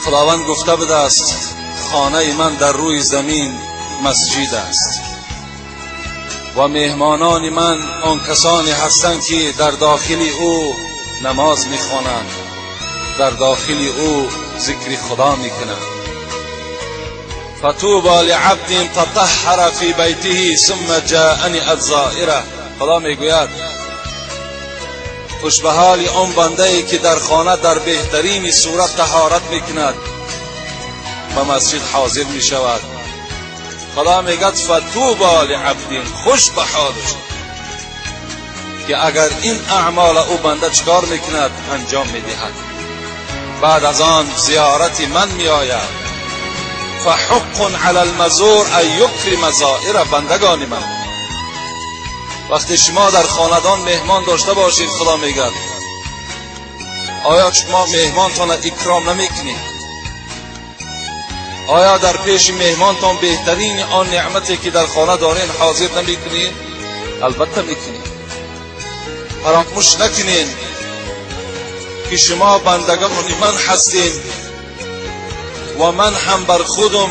خداوند گفته بوده است خانه من در روی زمین مسجد است و مهمانان من آن کسانی هستند که در داخل او نماز میخوانند، در داخل او ذکر خدا میکنند. فطوبى لعبد تطهر في بیته ثم جاءنی الزائره. خدا میگوید خوش به حال آن بنده ای که در خانه در بهترین صورت طهارت میکند و مسجد حاضر میشود. خدا میگه فطوبى لعبد، خوش به حالش که اگر این اعمال او بنده چکار میکند انجام میدهد، بعد از آن زیارت من میآید. فحق علی المزور ان یکرم زائره. بندگان من، وقتی شما در خاندان مهمان داشته باشید خدا میگه آیا شما مهمانتان اکرام نمیکنید؟ آیا در پیش مهمانتان بهترین آن نعمتی که در خانه دارین حاضر نمیکنید؟ البته میکنید. فراموش نکنین که شما بندگان من هستین و من هم بر خودم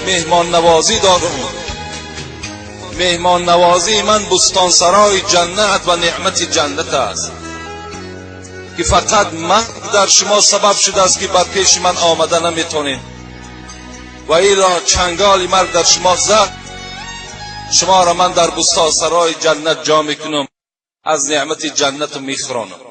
مهمان نوازی دارم. مهمان نوازی من بستانسرای جنت و نعمت جنت است که فقط من در شما سبب شده است که بر پیش من آمده نمیتونین و ایرا چنگال مرد در شما زد. شما را من در بستانسرای جنت جا میکنم، از نعمت جنت میخورانم.